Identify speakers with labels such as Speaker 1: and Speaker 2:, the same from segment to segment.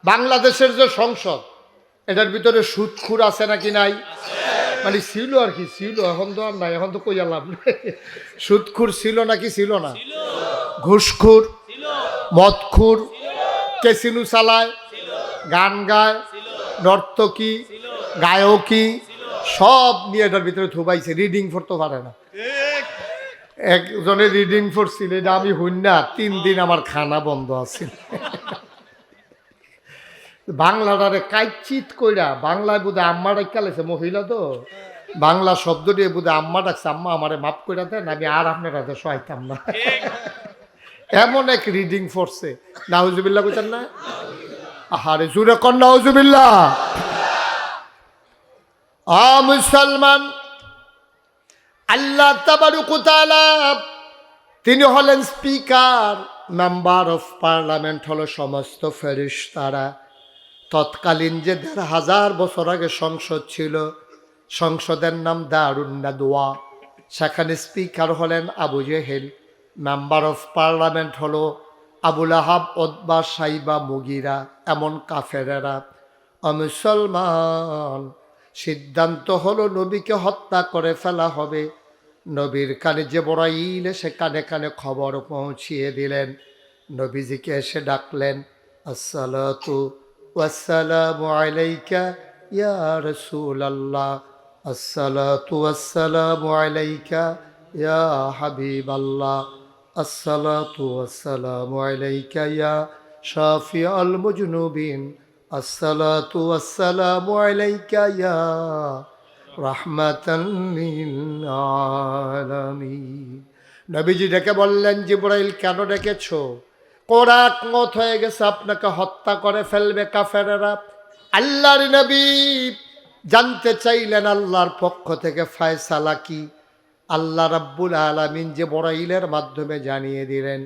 Speaker 1: বাংলাদেশের যে সংসদ, এটার ভিতরে সুদখুর আছে নাকি নাই? মানে ছিল আর কি, ছিল, এখন তো আর নাই, এখন তো কইয়া লাভ নাই। সুদখুর ছিল নাকি ছিল না? ঘুষখুর, মদখুর, ক্যাসিনো চালায়, গান গায়, নর্তকী, গায়কী, সব নিয়ে এটার ভিতরে থুবাইছে। রিডিং পড়তে পারে না। একজনে রিডিং পড়ছিল, এটা আমি হইন না, 3 দিন আমার খানা বন্ধ আছে। বাংলাটারে কাইচিত কইরা, বাংলায় বোধহয় আম্মা ডাক্কা লেছে, মহিলা তো বাংলা শব্দ দিয়ে বোধহয় আম্মা ডাকছে, আম্মা আমারে মাফ করে দেন, আমি আর আপনার হাতে সহাইতাম না। এমন এক রিডিং পড়ছে, নাউজুবিল্লাহ কইতেন না? আহারে জুরে কন নাউজুবিল্লাহ। মুসলমান, আল্লাহ তাবারক ওয়া তাআলা তিনি হলেন স্পিকার, মেম্বার অফ পার্লামেন্ট হলো সমস্ত ফেরেশতারা। তৎকালীন যে ১,৫০০ বছর আগে সংসদ ছিল, সংসদের নাম দারুন নাদওয়া, সেখানে স্পিকার হলেন Abu Jahl, member of parliament হলো আবুল আহাব, ওতবা, সাইবা, মুগিরা, এমন কাফেরেরা। মুসলমান, সিদ্ধান্ত হলো নবীকে হত্যা করে ফেলা হবে। নবীর কানে জিবরাইল এসে কানে কানে খবর পৌঁছিয়ে দিলেন। নবীজিকে এসে ডাকলেন, আসসালাতু ওয়াসসালামু আলাইকা ইয়া রাসূলুল্লাহ, আসসালাতু ওয়াসসালামু আলাইকা ইয়া হাবিবাল্লাহ, আসসালাতু ওয়াসসালামু আলাইকা ইয়া শাফিআল মুজনুবিন, আসসালাতু ওয়াসসালামু আলাইকা ইয়া রাহমাতান লিল আলামিন। নবীজি ডেকে বললেন, জিবরাইল কেন ডেকেছো? কোরাক মত হয়ে গেছে, আপনাকে হত্যা করে ফেলবে কাফেরেরা। আল্লাহর নবী জানতে চাইলেন আল্লাহর পক্ষ থেকে ফয়সালা কি। আল্লাহ রাব্বুল আলামিন জিবরাইলের মাধ্যমে জানিয়ে দিলেন,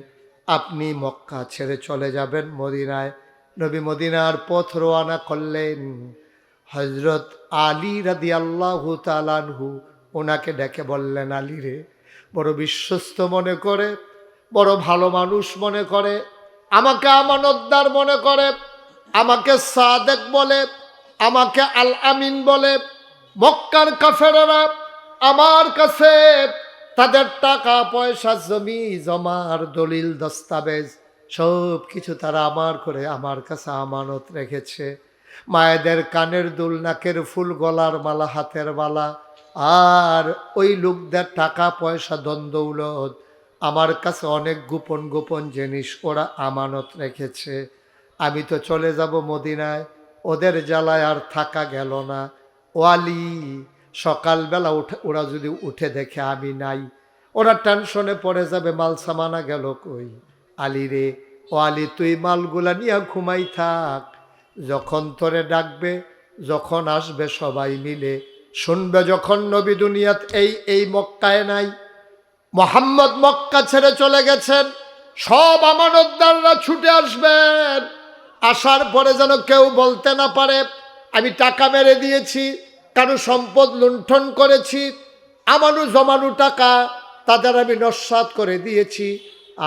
Speaker 1: আপনি মক্কা ছেড়ে চলে যাবেন মদিনায়। নবী মদিনার পথ রওনা করলেন। হযরত আলী রাদিয়াল্লাহু তাআলা আনহু ওনাকে ডেকে বললেন, আলী রে, বড় বিশ্বস্ত মনে করে, বড় ভালো মানুষ মনে করে, আমাকে আমানতদার মনে করে, আমাকে সাদেক বলে, আমাকে আল আমিন বলে। মক্কার কাফেররা আমার কাছে তাদের টাকা পয়সা, জমি জমার দলিল দস্তাবেজ সব কিছু তারা আমার করে আমার কাছে আমানত রেখেছে। মায়েদের কানের দুল, নাকের ফুল, গলার মালা, হাতের বালা, আর ওই লোকদের টাকা পয়সা, দন্দৌলত, আমার কাছে অনেক গোপন গোপন জিনিস ওরা আমানত রেখেছে। আমি তো চলে যাব মদিনায়, ওদের জ্বালায় আর থাকা গেল না। ওয়ালি, সকালবেলা ওরা যদি উঠে দেখে আমি নাই, ওরা টেনশনে পড়ে যাবে, মাল সামানা গেল কই। আলী রে, ও আলী, তুই মালগুলা নিয়ে ঘুমাই থাক, যখন তোরে ডাকবে, যখন আসবে সবাই মিলে শুনবে, যখন নবী দুনিয়াত এই মক্কায় নাই, মোহাম্মদ মক্কা ছেড়ে চলে গেছেন, সব আমানতদাররা ছুটে আসবেন। আসার পরে যেন কেউ বলতে না পারে আমি টাকা মেরে দিয়েছি, কারো সম্পদ লুণ্ঠন করেছি, আমানু জমানু টাকা তাদের আমি নস্যাৎ করে দিয়েছি,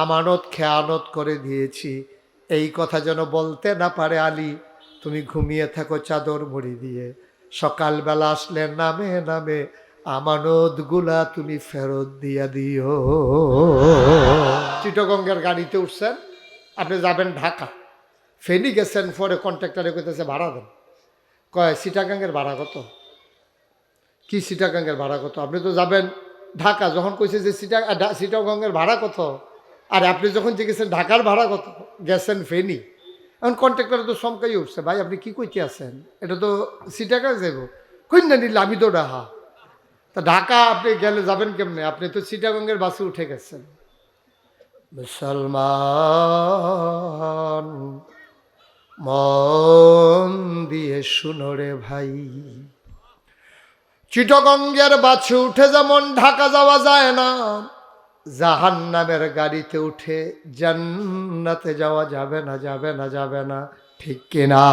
Speaker 1: আমানত খেয়ানত করে দিয়েছি, এই কথা যেন বলতে না পারে। আলী, তুমি ঘুমিয়ে থাকো চাদর মুড়ি দিয়ে, সকালবেলা আসলে নামে নামে আমানতগুলা তুমি ফেরত দিয়া দিও। চিটগঙ্গের গাড়িতে উঠছেন, আপনি যাবেন ঢাকা, ফেনী গেছেন, পরে কন্ট্রাক্টরে কইতেছে ভাড়া দেন। কয় চিটাগাঙ্গের ভাড়া কত? কি চিটাগাঙ্গের ভাড়া কত? আপনি তো যাবেন ঢাকা, যখন কইছে যে চিটাগঙ্গের ভাড়া কত, আর আপনি যখন জিজ্ঞেসেন ঢাকার ভাড়া কত, গেছেন ফেনী। এখন কন্ট্রাক্টরে তো চমকাই উঠছে, ভাই আপনি কি কইতে আছেন, এটা তো চিটাগাং যাব। কই না নিলে আমি তো ডাহা, তা ঢাকা আপনি গেলে যাবেন কেমনে? আপনি তো চিটাগঙ্গের বাসে উঠে গেছেন। মুসলমান, মন দিয়ে শুনো রে ভাই, চিটাগঙ্গের বাসে উঠে যেমন ঢাকা যাওয়া যায় না, জাহান্নামের গাড়িতে উঠে জান্নাতে যাওয়া যাবে না, যাবে না, যাবে না, ঠিক কিনা?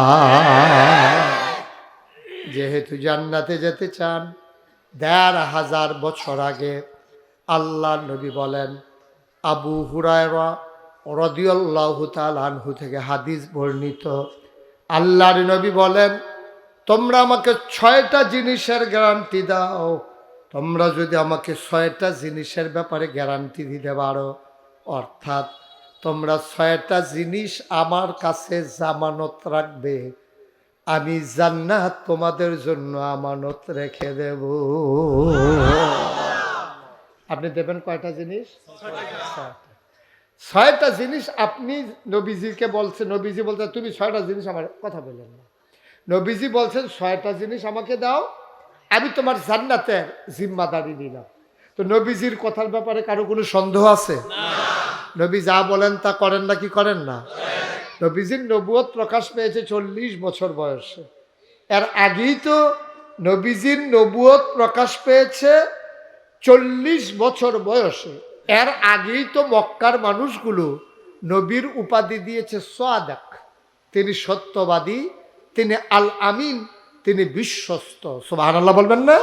Speaker 1: যেহেতু জান্নাতে যেতে চান, ১,৫০০ বছর আগে আল্লাহ নবী বলেন, আবু হুরায়রা রাদিয়াল্লাহু তাআলা আনহু থেকে হাদিস বর্ণিত, আল্লাহর নবী বলেন, তোমরা আমাকে 6টা জিনিসের গ্যারান্টি দাও। তোমরা যদি আমাকে 6টা জিনিসের ব্যাপারে গ্যারান্টি দিতে পারো, অর্থাৎ তোমরা 6টা জিনিস আমার কাছে জামানত রাখবে, আমি জান্নাত তোমাদের জন্য আমানত রেখে দেব। আপনি দেবেন কয়টা জিনিস? 6টা জিনিস আপনি নবীজিকে বলছেন। নবীজি বলতে তুমি 6টা জিনিস আমার কথা বললেন না, নবীজি বলছেন 6টা জিনিস আমাকে দাও, আমি তোমার জান্নাতের জিম্মাদারি নিলাম। তো নবীজির কথার ব্যাপারে কারো কোনো সন্দেহ আছে? নবী যা বলেন তা করেন না কি করেন না? নবীজির নবুয়ত প্রকাশ পেয়েছে 40 বছর বয়সে। এর আগেই তো নবীজির নবুয়ত প্রকাশ পেয়েছে 40 বছর বয়সে। এর আগেই তো মক্কার মানুষগুলো নবীর উপাধি দিয়েছে সাদিক, তিনি সত্যবাদী, তিনি আল আমিন, তিনি বিশ্বস্ত। সুবহানাল্লাহ বলবেন না?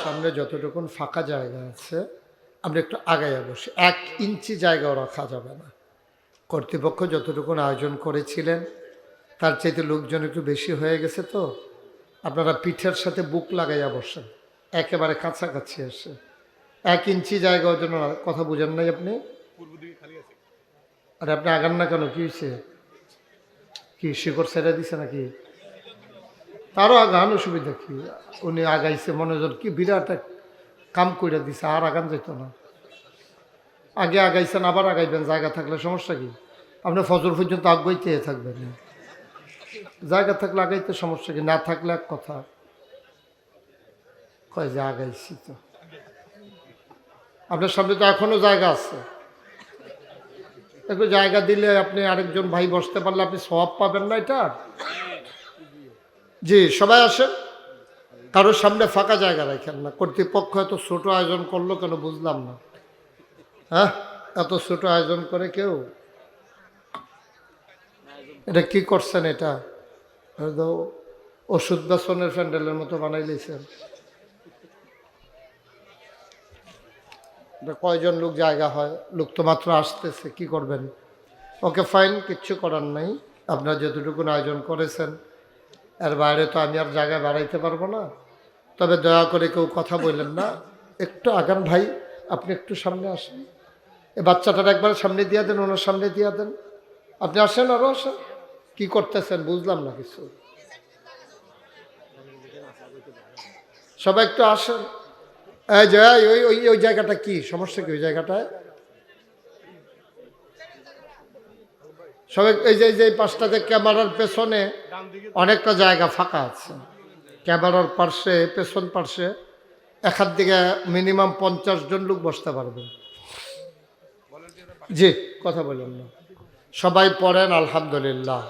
Speaker 1: সামনে যতটুকু ফাঁকা জায়গা আছে আমরা একটু আগাইয়া বসি, 1 ইঞ্চি জায়গাও রাখা যাবে না। কর্তৃপক্ষ যতটুকু আয়োজন করেছিলেন তার চাইতে লোকজন একটু বেশি হয়ে গেছে, তো আপনারা পিঠের সাথে বুক লাগাইয়া বসেন, একেবারে কাছাকাছি এসে। 1 ইঞ্চি জায়গার জন্য কথা বুঝেন নাই আপনি? আরে আপনি আগান না কেন? কি হয়েছে? কি শিকড় ছেড়ে দিছে নাকি? তারও আগান, অসুবিধা কি? উনি আগাইছে মনোযোগ, কি বিরাট এক কাম করে দিছে, আর আগান যেত না। আগে আগাইছেন, আবার আগাইবেন, জায়গা থাকলে সমস্যা কি? আপনি ফজর পর্যন্ত আগাইতে থাকবেন, জায়গা থাকলে আগাইতে সমস্যা কি? না থাকলে এক কথা কয় যে আগাইছি। তো আপনার সামনে তো এখনো জায়গা আছে, একটু জায়গা দিলে আপনি আরেকজন ভাই বসতে পারলে আপনি সওয়াব পাবেন না এটা? জি, সবাই আসেন, কারোর সামনে ফাঁকা জায়গা রাখেন না। কর্তৃপক্ষ এত ছোট আয়োজন করলো কেন বুঝলাম না। হ্যাঁ, এত ছোট আয়োজন করে কেউ? এটা কি করছেন? এটা ওষুধ বেসনের প্যান্ডেলের মতো বানাই দিয়েছেন। কয়জন লোক জায়গা হয়? লোক তো মাত্র আসতেছে, কি করবেন? ওকে ফাইন, কিচ্ছু করার নাই। আপনারা যতটুকু আয়োজন করেছেন এর বাইরে তো আমি আর জায়গায় বাড়াইতে পারবো না। তবে দয়া করে কেউ কথা বললেন না, একটু আগান ভাই, আপনি একটু সামনে আসেন। এই বাচ্চাটার একবার সামনে দিয়ে দেন, ওনার সামনে দিয়ে দেন। আপনি আসেন, আরও আসেন। কি করতেছেন বুঝলাম না কিছু। সবাই একটু আসেন। এই যে ওই জায়গাটা কি সমস্যা? কি ওই জায়গাটায় সবাই? এই যে পাশটাতে ক্যামেরার পেছনে অনেকটা জায়গা ফাঁকা আছে। ক্যামেরার পার্শ্বে, পেছন পার্শ্বে এক হাত দিকে মিনিমাম 50 জন লোক বসতে পারবেন। জি, কথা বলেন না। সবাই পড়েন আলহামদুলিল্লাহ।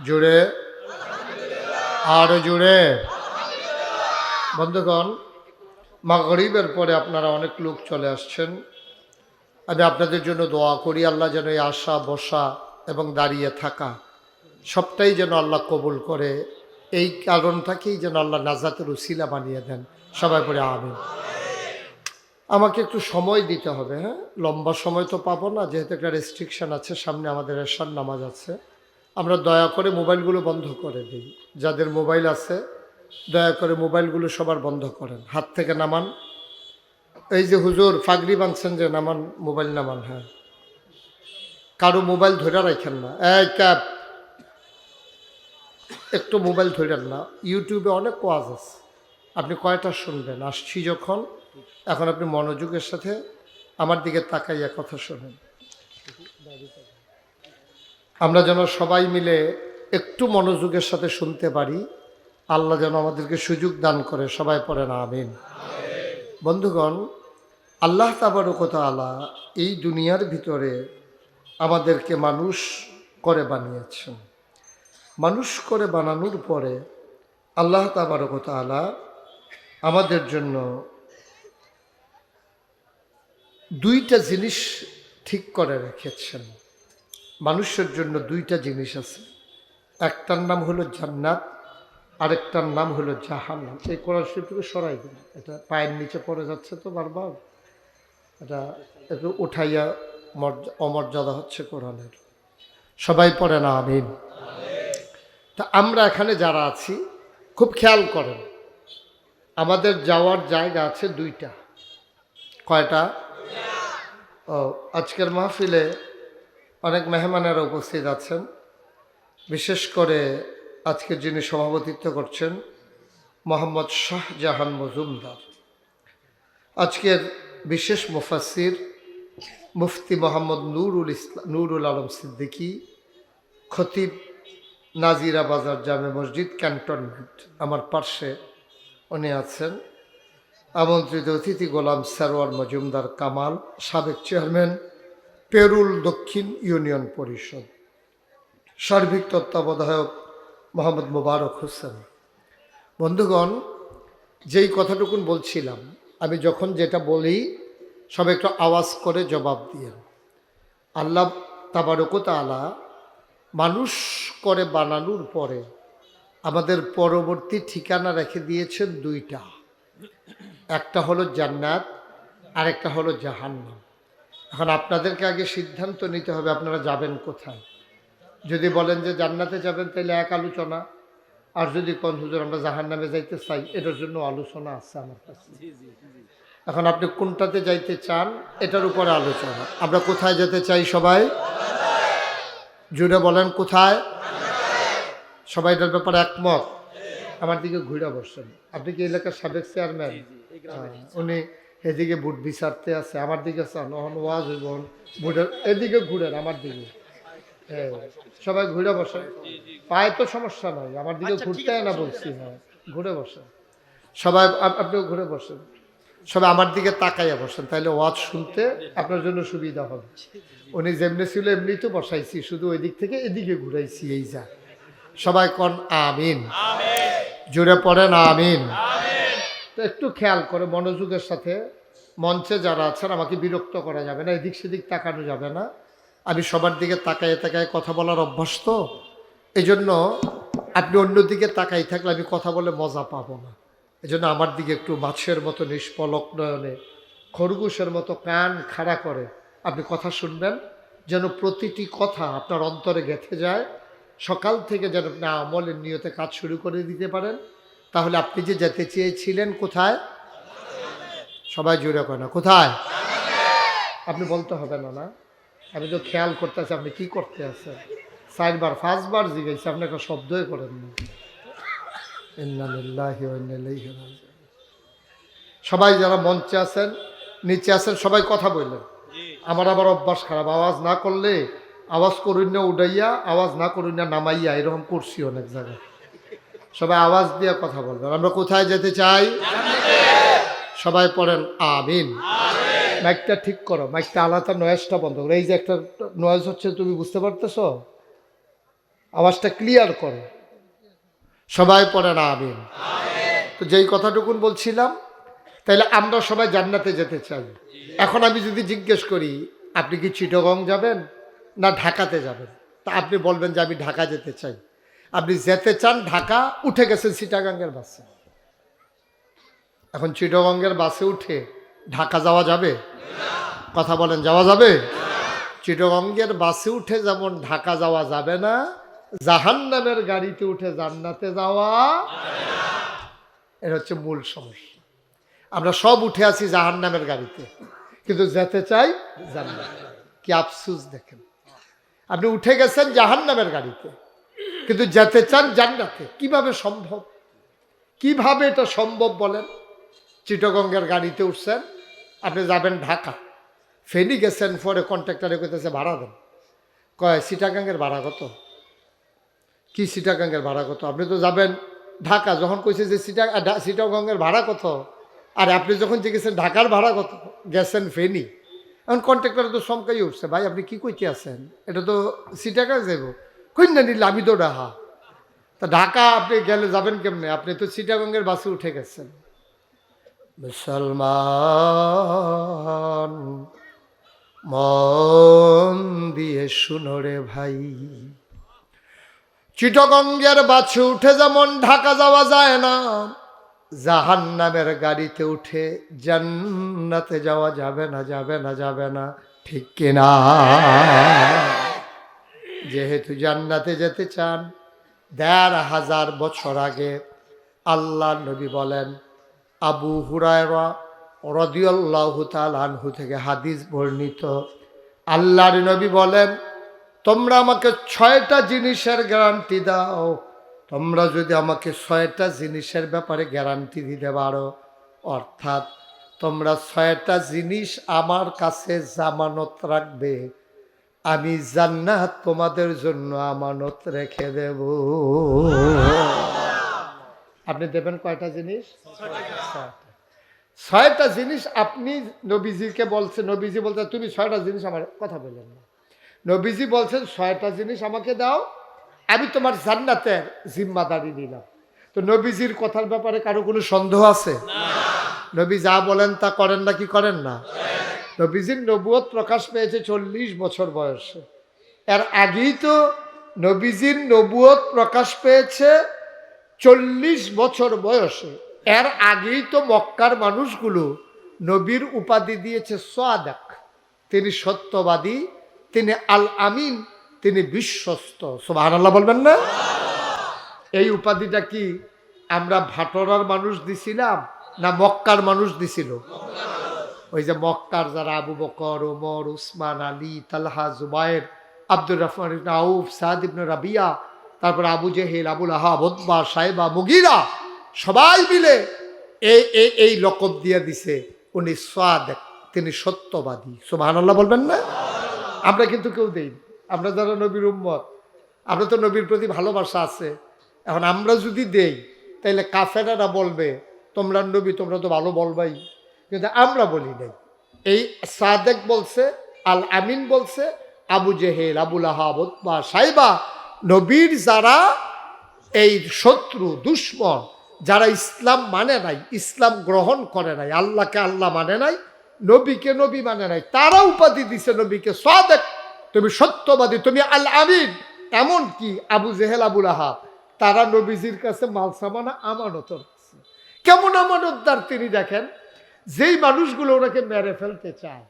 Speaker 1: জুড়ে আর জুড়ে। বন্ধুগণ, মাগরিবের পরে আপনারা অনেক লোক চলে আসছেন। আমি আপনাদের জন্য দোয়া করি, আল্লাহ যেন এই আসা, বসা এবং দাঁড়িয়ে থাকা সবটাই যেন আল্লাহ কবুল করে। এই কারণটাকেই যেন আল্লাহ নাজাতের উসিলা বানিয়ে দেন। সবাই পড়ে আমিন। আমাকে একটু সময় দিতে হবে, হ্যাঁ, লম্বা সময় তো পাবো না, যেহেতু একটা রেস্ট্রিকশান আছে, সামনে আমাদের এশার নামাজ আছে। আমরা দয়া করে মোবাইলগুলো বন্ধ করে দিই। যাদের মোবাইল আছে দয়া করে মোবাইলগুলো সবার বন্ধ করেন, হাত থেকে নামান। এই যে হুজুর ফাগরি বাঁধছেন যে, নামান, মোবাইল নামান। হ্যাঁ, কারো মোবাইল ধরে রাখেন না। এই ক্যাব, একটু মোবাইল ধরেন না। ইউটিউবে অনেক ওয়াজ আছে, আপনি কয়টা শুনবেন? আসছি যখন, এখন আপনি মনোযোগের সাথে আমার দিকে তাকাইয়া কথা শোনেন। আমরা যেন সবাই মিলে একটু মনোযোগের সাথে শুনতে পারি। আল্লাহ যেন আমাদেরকে সুযোগ দান করে। সবাই পড়েন আমিন। বন্ধুগণ, আল্লাহ তাবারক ওয়া তাআলা এই দুনিয়ার ভিতরে আমাদেরকে মানুষ করে বানিয়েছেন। মানুষ করে বানানোর পরে আল্লাহ তাবারক ওয়া তাআলা আমাদের জন্য 2টা জিনিস ঠিক করে রেখেছেন। মানুষের জন্য 2টা জিনিস আছে, একটার নাম হলো জান্নাত, আরেকটার নাম হলো জাহান্নাম। এই কোরআন শরীফটাকে সরাই দিন, এটা পায়ের নিচে পড়ে যাচ্ছে তো বারবার, এটা একটু উঠাইয়া অমর্যাদা হচ্ছে কোরআনের। সবাই পড়ে না আমিন। তা আমরা এখানে যারা আছি খুব খেয়াল করেন, আমাদের যাওয়ার জায়গা আছে দুইটা। কয়টা? ও, আজকের মাহফিলে অনেক মেহমানেরা উপস্থিত আছেন। বিশেষ করে আজকে যিনি সভাপতিত্ব করছেন মোহাম্মদ শাহজাহান মজুমদার, আজকের বিশেষ মুফাসসির মুফতি মোহাম্মদ নুরুল আলম সিদ্দিকী, খতিব নাজিরা বাজার জামে মসজিদ ক্যান্টনমেন্ট, আমার পার্শ্বে উনি আছেন। আমন্ত্রিত অতিথি গোলাম সারোয়ার মজুমদার কামাল, সাবেক চেয়ারম্যান পেরুল দক্ষিণ ইউনিয়ন পরিষদ, সার্বিক তত্ত্বাবধায়ক মোহাম্মদ মোবারক হোসেন। বন্ধুগণ, যেই কথাটুকুন বলছিলাম, আমি যখন যেটা বলি সব একটু আওয়াজ করে জবাব দিয়ে। আল্লাহ তাবারক ওয়া তাআলা মানুষ করে বানানোর পরে আমাদের পরবর্তী ঠিকানা রেখে দিয়েছেন দুইটা, একটা হলো জান্নাত আর একটা হলো জাহান্নাম। এখন আপনাদেরকে আগে সিদ্ধান্ত নিতে হবে আপনারা যাবেন কোথায়। যদি বলেন যে জান্নাতে যাবেন তাহলে এক আলোচনা, আর যদি কোন হুজুর আমরা জাহান্নামে যাইতে চাই, এটার জন্য আলোচনা আছে আমার কাছে। এখন আপনি কোনটাতে যাইতে চান এটার উপরে আলোচনা। আমরা কোথায় যেতে চাই সবাই জুড়ে বলেন, কোথায়? সবাই এটার ব্যাপারে একমত? আমার দিকে ঘুরে বসছেন। আপনি কি এলাকার সাবেক চেয়ারম্যান? উনি এদিকে বুট বিচারতে আছে, আমার দিকে চান, ওয়াজ হইব বুটের এদিকে ঘুরেন, আমার দিকে। হ্যাঁ, সবাই ঘুরে বসেন, পায়ে তো সমস্যা নয়, আমার দিকে ঘুরতে না বলছি। হ্যাঁ, ঘুরে বসেন সবাই, আপনিও ঘুরে বসেন, সবাই আমার দিকে তাকাইয়া বসেন, তাহলে ওয়াজ শুনতে আপনার জন্য সুবিধা হবে। উনি যেমনি ছিল এমনি তো বসাইছি, শুধু ওই দিক থেকে এদিকে ঘুরাইছি, এই যা। সবাই কোন আমিন, জুড়ে পড়েন আমিন। তো একটু খেয়াল করে মনোযোগের সাথে, মঞ্চে যারা আছেন আমাকে বিরক্ত করা যাবে না, এদিক সেদিক তাকানো যাবে না। আমি সবার দিকে তাকায় তাকায় কথা বলার অভ্যাস, তো এই জন্য আপনি অন্যদিকে তাকাই থাকলে আমি কথা বলে মজা পাবো না। এই জন্য আমার দিকে একটু মাছের মতো নিষ্পলক নয়নে, খরগোশের মতো কান খাড়া করে আপনি কথা শুনবেন, যেন প্রতিটি কথা আপনার অন্তরে গেঁথে যায়। সকাল থেকে যেন আপনি আমলের নিয়তে কাজ শুরু করে দিতে পারেন। তাহলে আপনি যে যেতে চেয়েছিলেন কোথায়, সবাই জুড়ে করে না কোথায়, আপনি বলতে হবে না। না, আমি তো খেয়াল করতেছি আপনি কি করতে আছেন। 4বার 5বার জিজ্ঞেস, আপনি একটা শব্দই করেন না। ইন্না লিল্লাহি ওয়া ইন্না ইলাইহি রাজিউন। সবাই যারা মঞ্চে আছেন, নিচে আছেন, সবাই কথা বললেন। আমার আবার অভ্যাস খারাপ, আওয়াজ না করলে আওয়াজ করুন না উড়াইয়া, আওয়াজ না করুন না নামাইয়া, এরকম করছি অনেক জায়গায়। সবাই আওয়াজ দিয়ে কথা বলবেন। আমরা কোথায় যেতে চাই? সবাই পড়েন আমিন। মাইকটা ঠিক করো, মাইকটা আলাদা, নয়েজটা বন্ধ করো। এই যে একটা নয়েজ হচ্ছে, তুমি বুঝতে পারতেছ? আওয়াজটা ক্লিয়ার করো। সবাই পড়েন আমিন। তো যেই কথাটুকুন বলছিলাম, তাইলে আমরা সবাই জান্নাতে যেতে চাই। এখন আমি যদি জিজ্ঞেস করি আপনি কি চিটাগং যাবেন না ঢাকাতে যাবেন, তা আপনি বলবেন যে আমি ঢাকা যেতে চাই। আপনি যেতে চান ঢাকা, উঠে গেছেন চিটাগাঙ্গের বাসে। এখন চিটাগঙ্গের বাসে উঠে ঢাকা যাওয়া যাবে? কথা বলেন, যাওয়া যাবে? চিটাগঙ্গের বাসে উঠে যেমন ঢাকা যাওয়া যাবে না, জাহান্নামের গাড়িতে উঠে জান্নাতে যাওয়া, এটা হচ্ছে মূল সমস্যা। আমরা সব উঠে আছি জাহান্নামের গাড়িতে, কিন্তু যেতে চাই জান্নাতে। কি আফসোস দেখেন, আপনি উঠে গেছেন জাহান্নামের গাড়িতে কিন্তু যেতে চান জান্নাতে। কিভাবে সম্ভব? কিভাবে এটা সম্ভব বলেন? চিটাগঙ্গের গাড়িতে উঠছেন, আপনি যাবেন ঢাকা, ফেনি গেছেন, পরে কন্ট্রাক্টরে কইতেছে ভাড়া দেন। কয় চিটাগাঙ্গের ভাড়া কত? কি চিটাগাঙ্গের ভাড়া কত? আপনি তো যাবেন ঢাকা, যখন কইছে যে চিটাগঙ্গের ভাড়া কত, আর আপনি যখন জিজ্ঞেসেন ঢাকার ভাড়া কত, গেছেন ফেনি। এখন কন্ট্রাক্টর তো চমকাই উঠছে, ভাই আপনি কি কইতে আছেন, এটা তো চিটাগাং যাব। কই না নিলে আমি তো ঢাকা, তা ঢাকা আপনি গেলে যাবেন কেমনে? আপনি তো চিটাগঙ্গের বাসে উঠে গেছেন। মুসলমান মন দিয়ে শুনো রে ভাই, চিটাগঙ্গের বাসে উঠে যেমন ঢাকা যাওয়া যায় না, জাহান্নামের গাড়িতে উঠে জান্নাতে যাওয়া যাবে না, যাবে না, যাবে না। ঠিক কিনা? যেহেতু জান্নাতে যেতে চান, ১৫০০ বছর আগে আল্লাহ নবী বলেন, আবু হুরায়রা রাদিয়াল্লাহু তাআলা আনহু থেকে হাদিস বর্ণিত, আল্লাহর নবী বলেন, তোমরা আমাকে ৬টা জিনিসের গ্যারান্টি দাও। তোমরা যদি আমাকে ৬টা জিনিসের ব্যাপারে গ্যারান্টি দিতে পারো, অর্থাৎ তোমরা ৬টা জিনিস আমার কাছে জামানত রাখবে, আমি জান্নাত তোমাদের জন্য আমানত রেখে দেব। আপনি দেবেন কয়টা জিনিস? ৬টা জিনিস আপনি নবীজিকে বলছেন। নবীজি বলতে তুমি ৬টা জিনিস আমার কথা বললেন না, নবীজি বলছেন ৬টা জিনিস আমাকে দাও, আমি তোমার জান্নাতের জিম্মাদারি নিলাম। তো নবীজির কথার ব্যাপারে কারো কোনো সন্দেহ আছে? নবী যা বলেন তা করেন না কি করেন না? নবীজির নবুয়ত প্রকাশ পেয়েছে 40 বছর বয়সে। এর আগেই তো নবীজির নবুয়ত প্রকাশ পেয়েছে 40 বছর বয়সে। এর আগেই তো মক্কার মানুষগুলো নবীর উপাধি দিয়েছে সাদিক, তিনি সত্যবাদী, তিনি আল আমিন, তিনি বিশ্বস্ত। সুবহানাল্লাহ বলবেন না? এই উপাধিটা কি আমরা ভাটরার মানুষ দিছিলাম না মক্কার মানুষ দিছিল? ওই যে মক্কার যারা আবু বকর, ওমর, উসমান, আলী, তালহা, জুবায়ের, আব্দুর রহমান ইবনে আউফ, সাদ ইবনে রাবিয়া, তারপর আবু জেহেল, আবুল আহাব, উতবা, সাইবা, মুগীরা, সবাই মিলে এই লকব দিয়ে দিছে উনি সাদিক, তিনি সত্যবাদী। সুবহানাল্লাহ বলবেন না? আমরা কিন্তু কেউ দেই, আমরা যারা নবীর উম্মত, আমরা তো নবীর প্রতি ভালোবাসা আছে। এখন আমরা যদি দেই তাইলে কাফেরারা বলবে তোমরা নবী, তোমরা তো ভালো বলবাই, কিন্তু আমরা বলি নাই। এই সাদেক বলছে, আল আমিন বলছে, আবু জেহেল, আবুল আহাব, উতবা, সাইবা, নবীর যারা এই শত্রু দুশ্মন, যারা ইসলাম মানে নাই, ইসলাম গ্রহণ করে নাই, আল্লাহকে আল্লাহ মানে নাই, নবীকে নবী মানে নাই, তারা উপাধি দিছে নবীকে সাদেক, তুমি সত্যবাদী, তুমি আল আমিন। এমনকি আবু জেহেল, আবুল আহাব, তারা নবীজির কাছে মাল সামানা আমানত রাখছে। কেমন আমানতদার তিনি দেখেন, যেই মানুষগুলো ওনাকে মেরে ফেলতে চায়,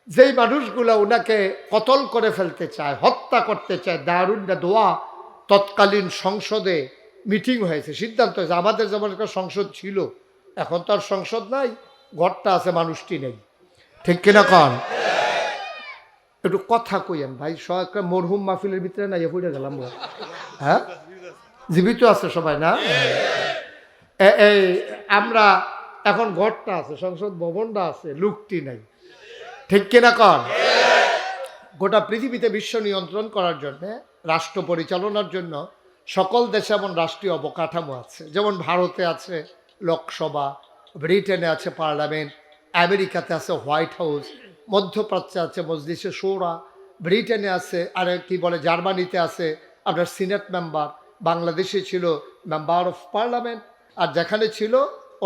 Speaker 1: যেই মানুষগুলো ওনাকে কতল করে ফেলতে চায়, হত্যা করতে চায়, দারুন দোয়া তৎকালীন সংসদে মিটিং হয়েছে, সিদ্ধান্ত হয়েছে। আমাদের যেমন একটা সংসদ ছিল, এখন তো আর সংসদ নাই, ঘরটা আছে, মানুষটি নেই, ঠিক কিনা কন? একটু কথা কইয়েন ভাই, একটা মরহুম মাহফিলের ভিতরে না পড়ে গেলাম। হ্যাঁ, জীবিত আছে সবাই না? এই আমরা এখন ঘরটা আছে, সংসদ ভবনটা আছে, লোকটি নাই, ঠিক কিনা কন? গোটা পৃথিবীতে বিশ্ব নিয়ন্ত্রণ করার জন্য, রাষ্ট্র পরিচালনার জন্য সকল দেশে এমন রাষ্ট্রীয় অবকাঠামো আছে। যেমন ভারতে আছে লোকসভা, ব্রিটেনে আছে পার্লামেন্ট, আমেরিকাতে আছে হোয়াইট হাউস, মধ্যপ্রাচ্যে আছে মজলিসে শোরা, ব্রিটেনে আছে আর কি বলে জার্মানিতে আছে আপনার সিনেট মেম্বার, বাংলাদেশে ছিল মেম্বার অফ পার্লামেন্ট, আর যেখানে ছিল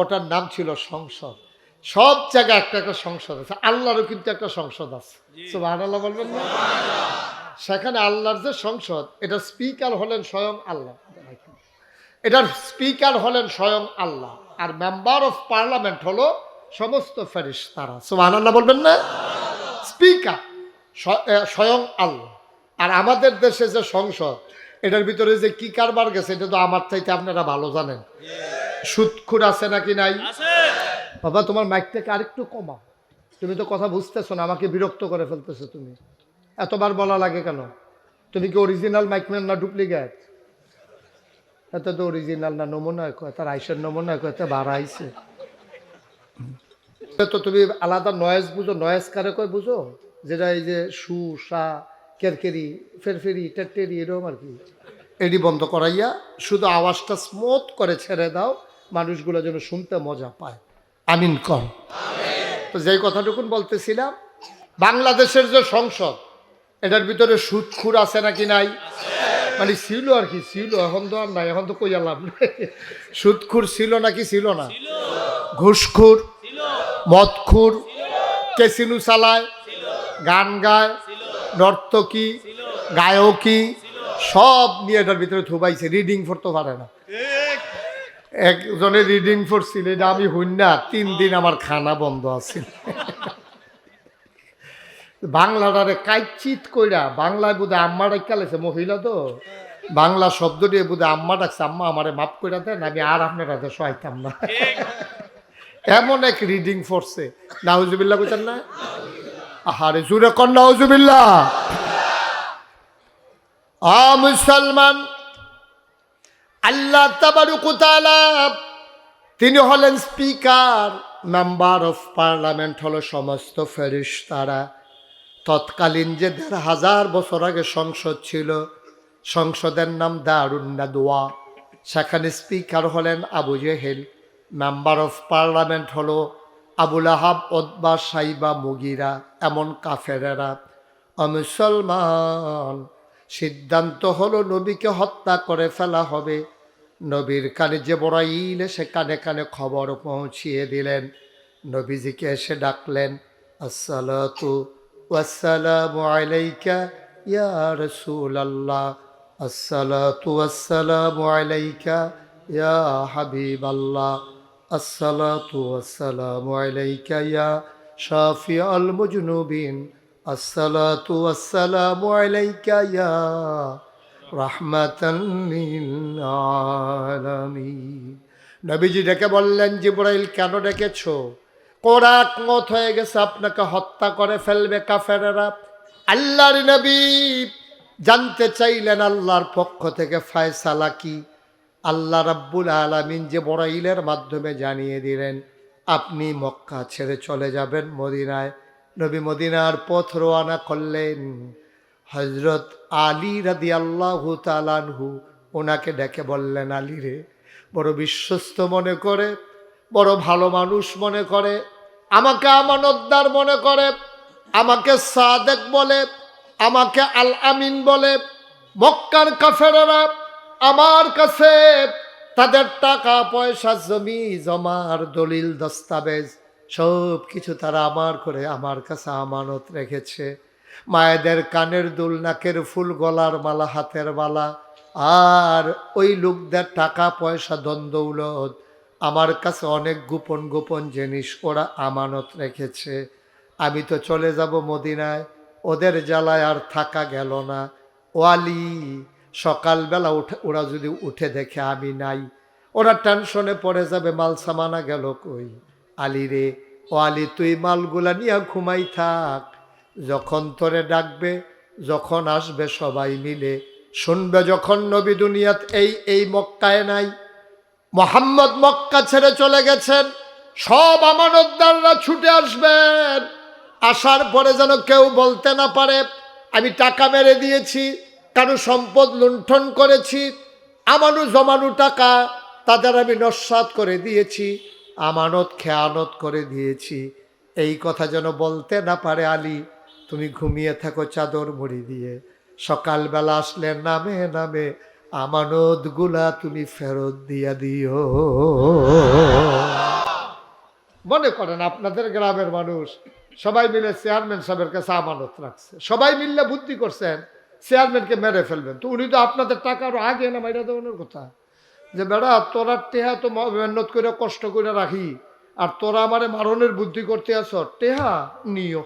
Speaker 1: ওটার নাম ছিল সংসদ। সব জায়গায় একটা একটা সংসদ আছে। আল্লাহরও কিন্তু একটা সংসদ আছে। সুবহানাল্লাহ বলবেন না? সেখানে আল্লাহর যে সংসদ, এটার স্পিকার হলেন স্বয়ং আল্লাহ, এটার স্পিকার হলেন স্বয়ং আল্লাহ, আর মেম্বার অফ পার্লামেন্ট হলো সমস্ত ফেরেশতারা। সুবহানাল্লাহ বলবেন না? স্পিকার স্বয়ং আল্লাহ। আর আমাদের দেশে যে সংসদ, এটার ভিতরে যে কি কারবার গেছে, এটা তো আমার চাইতে আপনারা ভালো জানেন। সুদখোর আছে নাকি নাই? বাবা তোমার মাইকটাকে আরেকটু কমাও, তুমি তো কথা বুঝতেছো না, আমাকে বিরক্ত করে ফেলতেছো। তুমি এতবার বলা লাগে কেন? তুমি কি অরিজিনাল মাইকম্যান না ডুপ্লিকেট? এত তো অরিজিনাল না নমুনা কয়, তার আইসের নমুনা কয়, তা ভাড়া আইসে। তো তুমি আলাদা নয়েজ বুঝো, নয়েজ কারে কয় বুঝো? যেটা এই যে সু সা কেরকেরি ফেরফেরি টেরটেরি এরকম আর কি, এটি বন্ধ করাইয়া শুধু আওয়াজটা স্মুথ করে ছেড়ে দাও, মানুষগুলো যেন শুনতে মজা পায়। আমিন কর। তো যেই কথাটুকুন বলতেছিলাম, বাংলাদেশের যে সংসদ, এটার ভিতরে সুদখোর আছে নাকি নাই? মানে ছিল আর কি, ছিল, এখন তো আর নাই, এখন তো কই আলাম। সুদখোর ছিল নাকি ছিল না? ঘুষখোর, মদখোর, ক্যাসিনো চালায়, গান গায়, নর্তকী, গায়কী, সব নিয়ে এটার ভিতরে থুবাইছে। রিডিং পড়তে পারে না। একজনে রিডিং পড়ছিল, এটা আমি হইন না, 3 দিন আমার খানা বন্ধ আছে। বাংলাটারে কাইচিত কইরা, বাংলায় বোধহয় আম্মা ডাক্কা লেছে, মহিলা তো বাংলা শব্দ দিয়ে বুঝে আম্মা ডাকছে, আম্মা আমারে মাফ করে দেন, আমি আর আপনার হাতে সহাইতাম না। এমন এক রিডিং ফোর্সে নাউজুবিল্লাহ বুঝছেন না? আহারে জুরে কর নাউজুবিল্লাহ। মুসলমান, আল্লাহ তাবারক ওয়া তাআলা তিনি হলেন স্পিকার, মেম্বার অফ পার্লামেন্ট হলো সমস্ত ফেরেশতারা। তৎকালীন যে ১,৫০০ বছর আগে সংসদ ছিল, সংসদের নাম দারুন নাদওয়া, সেখানে স্পিকার হলেন Abu Jahl, member of parliament হলো আবুল আহাব, ওতবা, সাইবা, মুগিরা, এমন কাফেরেরা। মুসলমান, সিদ্ধান্ত হলো নবীকে হত্যা করে ফেলা হবে। নবীর কানে জিবরাইল এসে কানে কানে খবর পৌঁছিয়ে দিলেন। নবীজিকে এসে ডাকলেন, আসসালাতু ওয়াসসালামু আলাইকা ইয়া রাসূলাল্লাহ, আসসালাতু ওয়াসসালামু আলাইকা ইয়া হাবিবাল্লাহ, আসসালাতু ওয়াসসালামু আলাইকা ইয়া শাফিআল মুজনুবিন, আসসালাতু ওয়াসসালামু আলাইকা ইয়া রাহমাতান লিল আলামিন। নবীজি ডেকে বললেন, জিবরাইল কেন ডেকেছো? কোরাক মত হয়ে গেছে, আপনাকে হত্যা করে ফেলবে কাফেরেরা। আল্লাহর নবী জানতে চাইলেন আল্লাহর পক্ষ থেকে ফয়সালা কি। আল্লাহ রাব্বুল আলামিন জিবরাইলের মাধ্যমে জানিয়ে দিলেন, আপনি মক্কা ছেড়ে চলে যাবেন মদিনায়। নবী মদিনার পথ রওনা করলেন। হযরত আলী রাদিয়াল্লাহু তাআলা আনহু ওনাকে ডেকে বললেন, আলী রে, বড় বিশ্বস্ত মনে করে, বড় ভালো মানুষ মনে করে, আমাকে আমানতদার মনে করে, আমাকে সাদেক বলে, আমাকে আল আমিন বলে। মক্কার কাফেররা আমার কাছে তাদের টাকা পয়সা, জমি জমার দলিল দস্তাবেজ সব কিছু তারা আমার করে আমার কাছে আমানত রেখেছে। মায়েদের কানের দুল, নাকের ফুল, গলার মালা, হাতের মালা, আর ওই লোকদের টাকা পয়সা, ধন দৌলত, আমার কাছে অনেক গোপন গোপন জিনিস ওরা আমানত রেখেছে। আমি তো চলে যাব মদিনায়, ওদের জ্বালায় আর থাকা গেল না। ওয়ালি, সকালবেলা ওরা যদি উঠে দেখে আমি নাই, ওরা টেনশনে পড়ে যাবে, মাল সামানা গেল কই। আলী রে, ও আলী, তুই মালগুলা নিয়ে ঘুমাই থাক, যখন তোরে ডাকবে, যখন আসবে সবাই মিলে শুনবে, যখন নবী দুনিয়াত এই মক্কায় নাই, মুহাম্মদ মক্কা ছেড়ে চলে গেছেন, সব আমানতদাররা ছুটে আসবেন। আসার পরে যেন কেউ বলতে না পারে আমি টাকা মেরে দিয়েছি, কারো সম্পদ লুণ্ঠন করেছি, আমানু জমানু টাকা তাদের আমি নস্যাৎ করে দিয়েছি, আমানত খেয়ানত করে দিয়েছি, এই কথা যেন বলতে না পারে। আলী, তুমি ঘুমিয়ে থাকো চাদর মুড়ি দিয়ে, সকালবেলা আসলে নামে নামে আমানতগুলা তুমি ফেরত দিয়া দিও। মনে করেন আপনাদের গ্রামের মানুষ সবাই মিলে চেয়ারম্যান সাহেবের কাছে আমানত রাখছে, সবাই মিললে বুদ্ধি করছেন চেয়ারম্যানকে মেরে ফেলবেন, তো উনি তো আপনাদের টাকা আরো আগে না মাইরা দেওয়ানোর কথা, যে বেড়া তোরা টেহা তো মেহনত করে কষ্ট করে রাখি, আর তোরা আমারে মারণের বুদ্ধি করতে আস, টেহা নিও।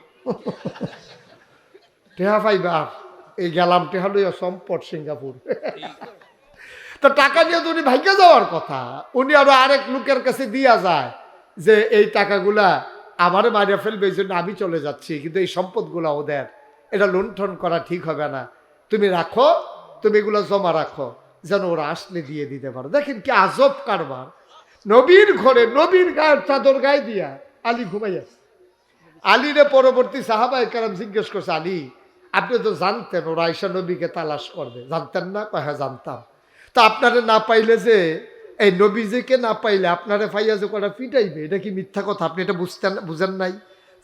Speaker 1: টেহা পাইবা, এই গেলাম টেহা লইয়া সম্পদ সিঙ্গাপুর। তো টাকা নিয়ে তো উনি ভাগ্যে যাওয়ার কথা, উনি আরো আরেক লোকের কাছে দিয়া যায় যে এই টাকাগুলা আমারে মারিয়া ফেলবে, এই জন্য আমি চলে যাচ্ছি, কিন্তু এই সম্পদগুলা ওদের, এটা লুণ্ঠন করা ঠিক হবে না, তুমি রাখো, তুমি এগুলো জমা রাখো, যেন ওরা আসলে দিয়ে দিতে পারো। দেখেন কি আজব কারবার, নবীর ঘরে নবীর গায়ের চাদর গায়ে দিয়া আলী ঘুমাইয়া। আলীরে পরবর্তী সাহাবায়ে কেরাম জিজ্ঞেস করছে, আলী আপনি তো জানতেন ওরা আয়েশা নবীকে তালাশ করবে, জানতেন না? হ্যাঁ জানতাম। তা আপনারে না পাইলে যে, এই নবীজিকে না পাইলে আপনারে পাইয়া যে কটা পিটাইবে, এটা কি মিথ্যা কথা? আপনি এটা বুঝেন নাই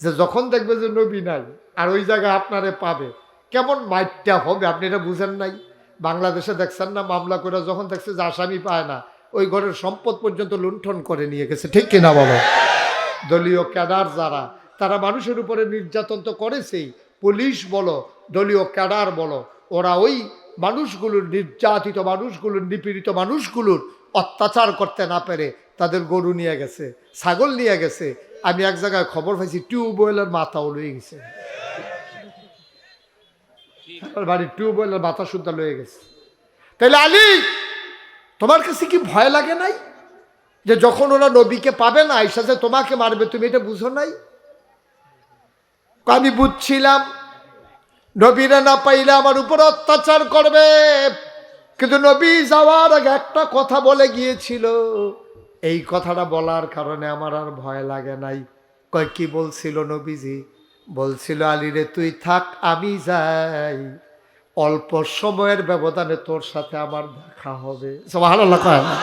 Speaker 1: যে যখন দেখবে যে নবী নাই আর ওই জায়গায় আপনারে পাবে, কেমন মাইটটা হবে, আপনি এটা বুঝেন নাই? বাংলাদেশে দেখছেন না, মামলা করে যখন দেখছে যে আসামি পায় না, ওই ঘরের সম্পদ পর্যন্ত লুণ্ঠন করে নিয়ে গেছে, ঠিক কিনা বলো? দলীয় ক্যাডার যারা, তারা মানুষের উপরে নির্যাতন তো করেছেই, পুলিশ বলো, দলীয় ক্যাডার বলো, ওরা ওই মানুষগুলোর, নির্যাতিত মানুষগুলোর, নিপীড়িত মানুষগুলোর অত্যাচার করতে না পেরে তাদের গরু নিয়ে গেছে, ছাগল নিয়ে গেছে। আমি এক জায়গায় খবর পাইছি টিউবওয়েলের মাথাও লয়ে গেছে, বাড়ির টিউবওয়েলের মাথা সুদ্ধা লয়ে গেছে। তাহলে আলী, তোমার কাছে কি ভয় লাগে নাই যে যখন ওরা নবীকে পাবে না আয়েশা যে তোমাকে মারবে, তুমি এটা বুঝো নাই? আমি বুঝছিলাম নবীরা না পাইলে আমার উপর অত্যাচার করবে, কিন্তু নবী যাওয়ার আগে একটা কথা বলে গিয়েছিল, এই কথাটা বলার কারণে আমার আর ভয় লাগে নাই। কয় কি বলছিল নবীজি? বলছিল আলী রে তুই থাক, আমি যাই, অল্প সময়ের ব্যবধানে তোর সাথে আমার দেখা হবে। সুবহানাল্লাহ। কয় না,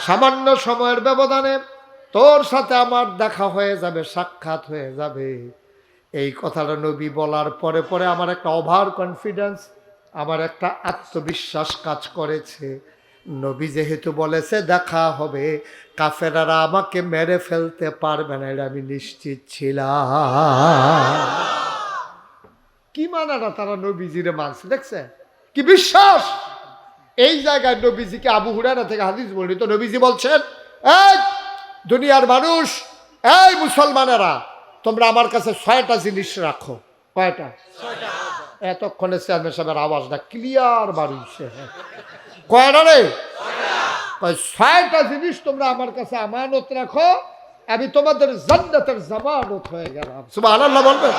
Speaker 1: সামান্য সময়ের ব্যবধানে তোর সাথে আমার দেখা হয়ে যাবে, সাক্ষাৎ হয়ে যাবে। এই কথাটা নবী বলার পরে পরে আমার একটা ওভার কনফিডেন্স, আমার একটা আত্মবিশ্বাস কাজ করেছে। নবী যেহেতু বলেছে দেখা হবে, কাফেরারা আমাকে মেরে ফেলতে পারবে না, এটা আমি নিশ্চিত ছিলাম। কি মানারা তারা নবীজিরে মানছে, দেখছে কি বিশ্বাস। এই জায়গায় নবীজিকে আবু হুরায়রা থেকে হাদিস বর্ণিত, নবীজি বলছেন, এই দুনিয়ার মানুষ, এই মুসলমানেরা, তোমরা আমার কাছে 6টা জিনিস রাখো। কয়টা? এতক্ষণে চেয়ারম্যান সাহেবের আওয়াজটা ক্লিয়ার বাড়িছে। কয়টা রে? 6টা জিনিস তোমরা আমার কাছে আমানত রাখো, আমি তোমাদের জান্নাতের জামানত হয়ে গেলাম। সুবহানাল্লাহ বলবেন।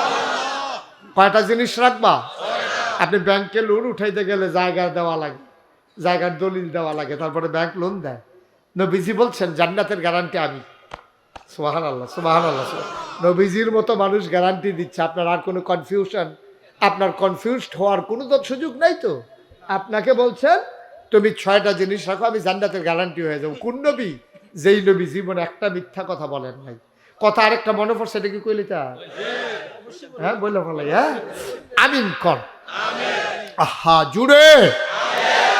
Speaker 1: কয়টা জিনিস রাখবা? আপনি ব্যাংকে লোন উঠাইতে গেলে জায়গা দেওয়া লাগে, জায়গার দলিল দেওয়া লাগে, তারপরে ব্যাংক লোন দেয়। নবীজি বলছেন জান্নাতের গ্যারান্টি আমি। সুবহানাল্লাহ, সুবহানাল্লাহ। নবীজির মতো মানুষ গ্যারান্টি দিচ্ছে, আপনার আর কোনো কনফিউশন, আপনার কনফিউজড হওয়ার কোনো তো সুযোগ নাই। তো আপনাকে বলছেন তুমি 6টা জিনিস রাখো, আমি জান্নাতের গ্যারান্টি হয়ে যাবো। কোন নবী? যেই নবী জীবনে একটা মিথ্যা কথা বলেন নাই। কথা আরেকটা মনে পড়ছে, এটা কি কইলি তা? হ্যাঁ বললো ভালাই। হ্যাঁ আমিন কর। আহা জুড়ে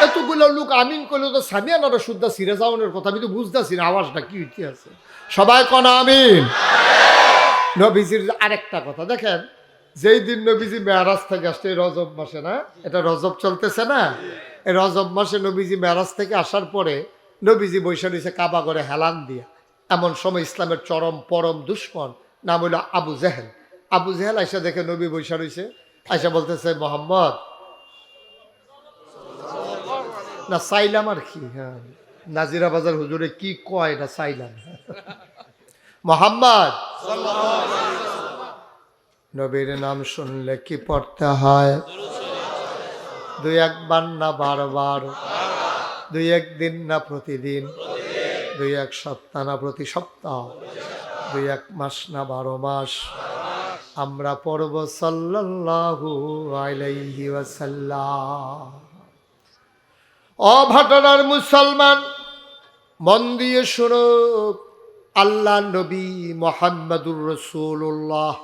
Speaker 1: এতগুলো লোক আমিন করলে তো সামিয়ানারা শুদ্ধা সিরে যাওয়ানোর কথা, আমি তো বুঝতেছি না আওয়াজটা কি হইতে আছে। সবাই কন আমিন। নবীজির আরেকটা কথা দেখেন, যেই দিন নবীজি মেরাজ থেকে আসছে, রজব মাসে না, এটা রজব চলতেছে না, এই রজব মাসে নবীজি মেরাজ থেকে আসার পরে নবীজি বৈশা রয়েছে কাবা করে হেলান দিয়া। এমন সময় ইসলামের চরম পরম দুশ্মন, নাম হইল আবু জেহেল। আবু জেহেল আইসা দেখে নবী বৈশা রয়েছে, আইসা বলতেছে মোহাম্মদ না চাইলাম আর কি। হ্যাঁ নাজিরা বাজার হুজুরে কি কয় না চাইলাম। মোহাম্মদ নবীর নাম শুনলে কি পড়তে হয়? 2-1 না 12 2-1 দিন না প্রতিদিন, 2-1 সপ্তাহ না প্রতি সপ্তাহ, 2-1 মাস না 12 মাস আমরা পড়ব সাল্লাল্লাহু আলাইহি ওয়াসাল্লাম। ও ভাটারার মুসলমান, মন দিয়ে শোনো, আল্লাহ নবী মুহাম্মদুর রাসূলুল্লাহ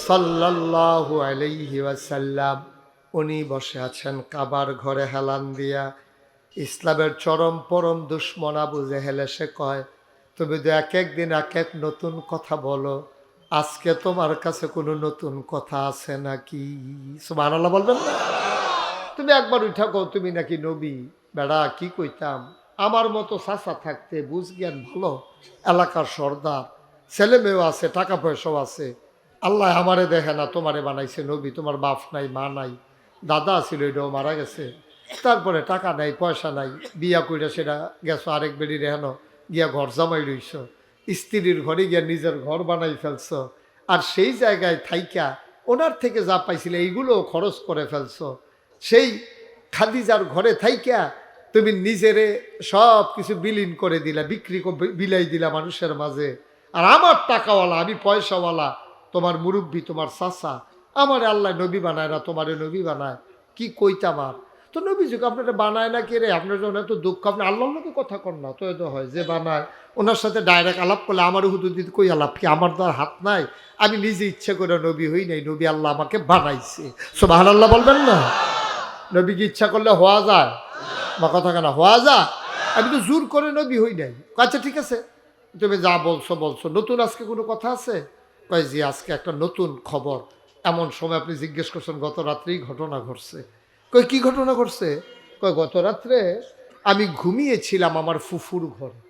Speaker 1: সাল্লাল্লাহু আলাইহি ওয়াসাল্লাম উনি বসে আছেন কাবার ঘরে হেলান দিয়া। ইসলামের চরম পরম দুশ্মন আবু জেহেল এসে কয়, তুমি তো এক এক দিন এক এক নতুন কথা বলো, আজকে তোমার কাছে কোনো নতুন কথা আছে নাকি? সুবহানাল্লাহ বলবেন না? তুমি একবার উঠা কও তুমি নাকি নবী। বেড়া কি কইতাম, আমার মতো চাচা থাকতে বুঝ জ্ঞান ভালো, এলাকার সর্দার, ছেলে মেয়েও আছে, টাকা পয়সাও আছে, আল্লাহ আমারে দেখে না, তোমারে বানাইছে নবী, তোমার বাপ নাই মা নাই, দাদা ছিল এটাও মারা গেছে, তারপরে টাকা নাই পয়সা নাই, বিয়া কইরা সেটা গেছো আরেক বেড়ি রেহানো গিয়া ঘর জামাই রইছ, স্ত্রীর ঘরে গিয়া নিজের ঘর বানাই ফেলছ, আর সেই জায়গায় থাইকা ওনার থেকে যা পাইছিলে এইগুলো খরচ করে ফেলছ। সেই খাদিজার ঘরে থাইকা তুমি নিজেরে সব কিছু বিলীন করে দিলা, বিক্রি বিলাই দিলা মানুষের মাঝে। আর আমার টাকাওয়ালা, আমি পয়সাওয়ালা, তোমার মুরব্বী, তোমার চাচা, আমার আল্লাহ নবী বানায় না, তোমারে নবী বানায়। কি কইতাম আর? তো নবী যুগ আপনারা বানায় না কে রে? আপনার জন্য এত দুঃখ, আপনি আল্লাহর লোকে কথা কর না। তো এত হয় যে বানায়, ওনার সাথে ডাইরেক্ট আলাপ করলে আমার হুদুদ দিতে কই আলাপ কি? আমার তো আর হাত নাই, আমি নিজে ইচ্ছে করে নবী হই নাই, নবী আল্লাহ আমাকে বানাইছে। সুবহানাল্লাহ বলবেন না? নবী কি ইচ্ছা করলে হওয়া যায়? বা কথা কেন হওয়া যায়? আমি তো জোর করে নবী হই নাই। আচ্ছা ঠিক আছে, তুমি যা বলছো বলছো, নতুন আজকে কোনো কথা আছে? কয় জি আজকে একটা নতুন খবর। এমন সময় আপনি জিজ্ঞেস করছেন, গত রাত্রেই ঘটনা ঘটছে। কই কি ঘটনা ঘটছে? কয় গত রাত্রে আমি ঘুমিয়েছিলাম আমার ফুফুর ঘরে।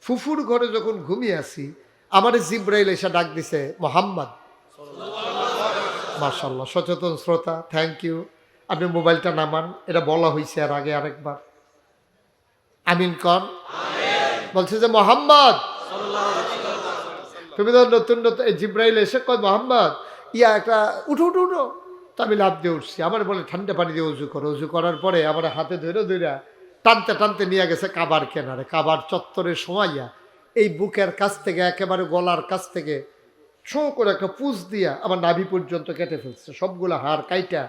Speaker 1: ফুফুর ঘরে যখন ঘুমিয়ে আছি, আমার জিব্রাইল এসে ডাক দিছে, মোহাম্মদ। মাশাআল্লাহ, সচেতন শ্রোতা, থ্যাংক ইউ। আপনি মোবাইলটা নামান, এটা বলা হয়েছে আর আগে আরেকবার। আমিন কর। বলছে যে মোহাম্মদ, তুমি তো নতুন নতুন জিব্রাইল এসে কয় মোহাম্মদ ইয়া একটা উঠো উঠো উঠো। তো আমি লাভ দিয়ে উঠছি। আমার বলে ঠান্ডা পানি দিয়ে উজু করো। উজু করার পরে আমার হাতে ধরে ধরে টানতে টানতে নিয়ে গেছে কাবার কেনারে, কাবার চত্বরের সময়য়া এই বুকের কাছ থেকে একেবারে গলার কাছ থেকে ছো করে একটা পুষ দিয়া আমার নাভি পর্যন্ত কেটে ফেলছে। সবগুলো হাড় কাইটা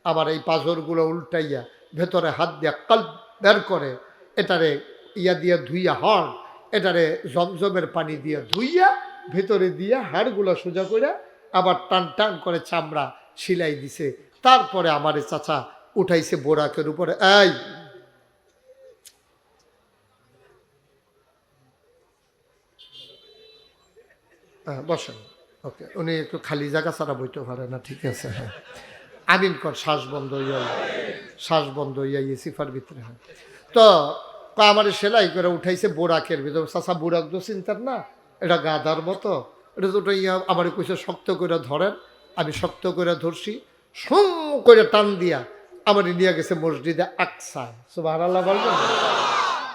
Speaker 1: আমার এই পাঁজরগুলো উল্টাইয়া ভেতরে হাত দিয়া কাল বের করে এটারে ইয়া দিয়া ধুইয়া হড় এটারে জমজমের পানি দিয়া ধুইয়া ভেতরে দিয়া হাড়গুলো সোজা করে আবার টান টান করে চামড়া সিলাই দিছে। তারপরে আমার চাচা উঠাইছে বোরাকের উপরে। এই বসেন, ওকে। উনি একটু খালি জায়গা ছাড়া বইতে পারে না, ঠিক আছে, হ্যাঁ। আমিন কর। শ্বাস বন্ধ হইয়া, শ্বাস বন্ধ হইয়া সিফার ভিতরে হয়। তো আমার সেলাই করে উঠাইছে বোরাকের ভিতরে। চাচা বোরাক তো চিন্তার না, এটা গাধার মতো, এটা তো ওটা ইয়া। আমার কইছে শক্ত করে ধরেন। আমি শক্ত করে ধরছি, সুম করে টান দিয়া আমার নিয়ে গেছে মসজিদে আকসায়। সুবহানাল্লাহ বলবেন।